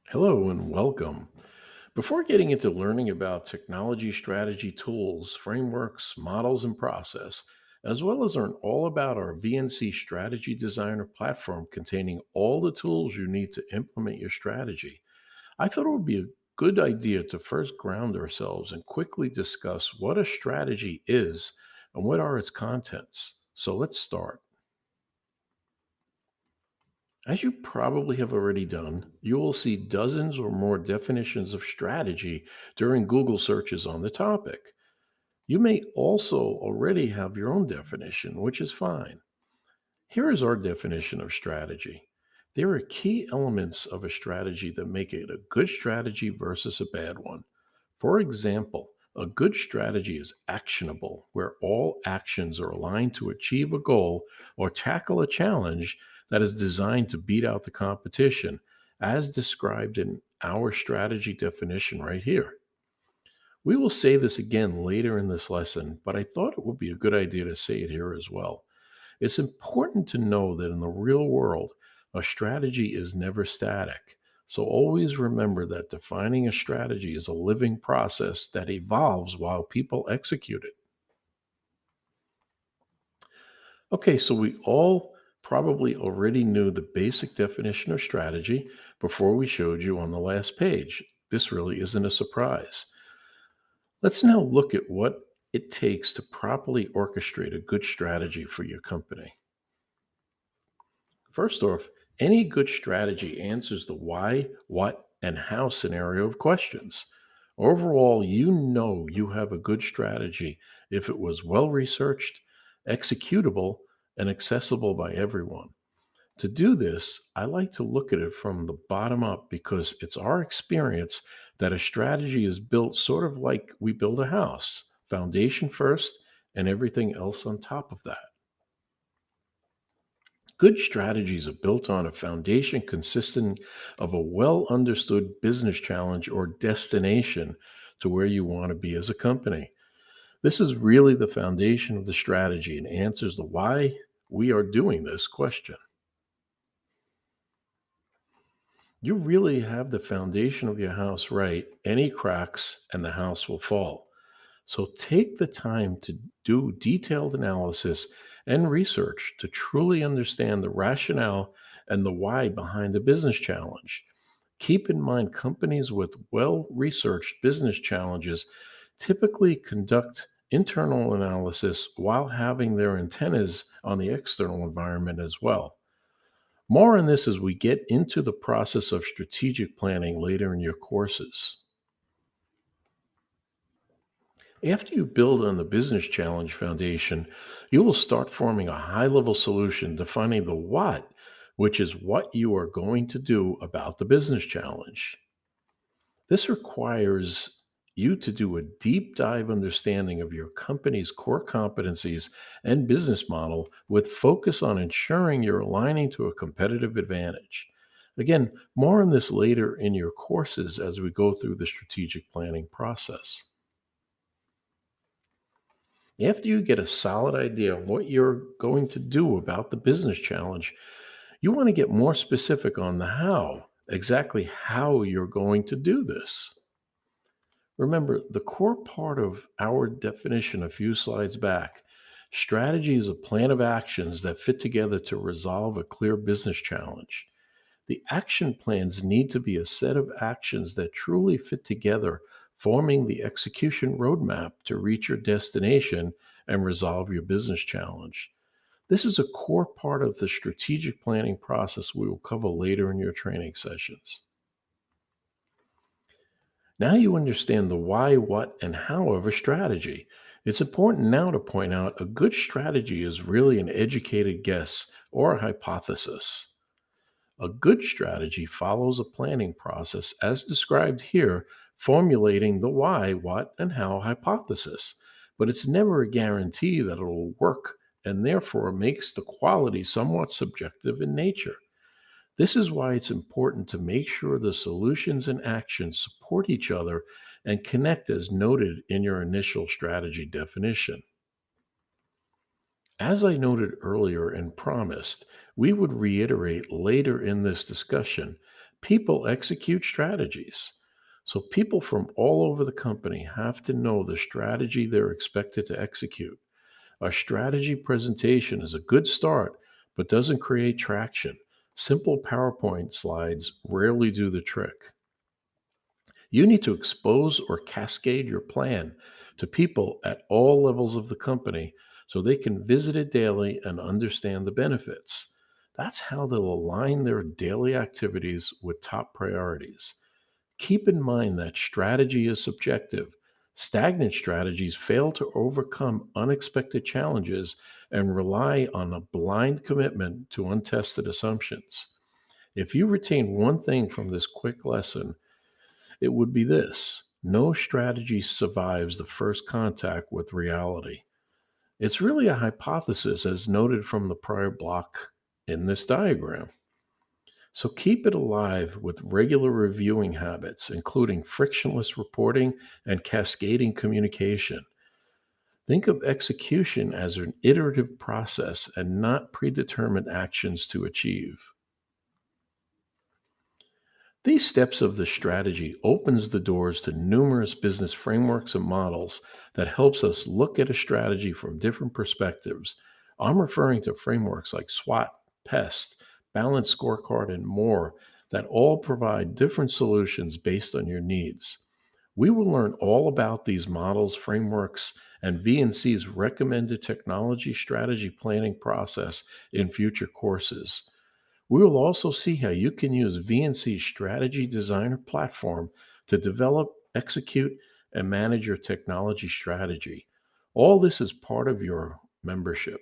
Hello and welcome. Before getting into learning about technology strategy tools, frameworks, models, and process, as well as learn all about our VNC Strategy Designer platform containing all the tools you need to implement your strategy, I thought it would be a good idea to first ground ourselves and quickly discuss what a strategy is and what are its contents. So let's start. As you probably have already done, you will see dozens or more definitions of strategy during Google searches on the topic. You may also already have your own definition, which is fine. Here is our definition of strategy. There are key elements of a strategy that make it a good strategy versus a bad one. For example, a good strategy is actionable, where all actions are aligned to achieve a goal or tackle a challenge that is designed to beat out the competition, as described in our strategy definition right here. We will say this again later in this lesson, but I thought it would be a good idea to say it here as well. It's important to know that in the real world, a strategy is never static. So always remember that defining a strategy is a living process that evolves while people execute it. Okay, so we all probably already knew the basic definition of strategy before we showed you on the last page. This really isn't a surprise. Let's now look at what it takes to properly orchestrate a good strategy for your company. First off, any good strategy answers the why, what, and how scenario of questions. Overall, you know you have a good strategy if it was well researched, executable, and accessible by everyone. To do this, I like to look at it from the bottom up because it's our experience that a strategy is built sort of like we build a house, foundation first, and everything else on top of that. Good strategies are built on a foundation consisting of a well understood business challenge or destination to where you want to be as a company. This is really the foundation of the strategy and answers the why we are doing this question. You really have the foundation of your house right, any cracks and the house will fall. So take the time to do detailed analysis and research to truly understand the rationale and the why behind a business challenge. Keep in mind, companies with well researched business challenges typically conduct internal analysis while having their antennas on the external environment as well. More on this as we get into the process of strategic planning later in your courses. After you build on the business challenge foundation, you will start forming a high level solution defining the what, which is what you are going to do about the business challenge. This requires you to do a deep dive understanding of your company's core competencies and business model with focus on ensuring you're aligning to a competitive advantage. Again, more on this later in your courses as we go through the strategic planning process. After you get a solid idea of what you're going to do about the business challenge, you want to get more specific on the how, exactly how you're going to do this. Remember, the core part of our definition a few slides back, strategy is a plan of actions that fit together to resolve a clear business challenge. The action plans need to be a set of actions that truly fit together, forming the execution roadmap to reach your destination and resolve your business challenge. This is a core part of the strategic planning process we will cover later in your training sessions. Now you understand the why, what, and how of a strategy. It's important now to point out a good strategy is really an educated guess or a hypothesis. A good strategy follows a planning process as described here, formulating the why, what, and how hypothesis. But it's never a guarantee that it will work and therefore makes the quality somewhat subjective in nature. This is why it's important to make sure the solutions and actions support each other and connect as noted in your initial strategy definition. As I noted earlier and promised, we would reiterate later in this discussion. People execute strategies. So people from all over the company have to know the strategy they're expected to execute. A strategy presentation is a good start, but doesn't create traction. Simple PowerPoint slides rarely do the trick. You need to expose or cascade your plan to people at all levels of the company so they can visit it daily and understand the benefits. That's how they'll align their daily activities with top priorities. Keep in mind that strategy is subjective. Stagnant strategies fail to overcome unexpected challenges and rely on a blind commitment to untested assumptions. If you retain one thing from this quick lesson, it would be this: no strategy survives the first contact with reality. It's really a hypothesis, as noted from the prior block in this diagram. So keep it alive with regular reviewing habits, including frictionless reporting and cascading communication. Think of execution as an iterative process and not predetermined actions to achieve. These steps of the strategy opens the doors to numerous business frameworks and models that helps us look at a strategy from different perspectives. I'm referring to frameworks like SWOT, PEST, Balanced Scorecard, and more that all provide different solutions based on your needs. We will learn all about these models, frameworks, and VNC's recommended technology strategy planning process in future courses. We will also see how you can use VNC's Strategy Designer platform to develop, execute, and manage your technology strategy. All this is part of your membership.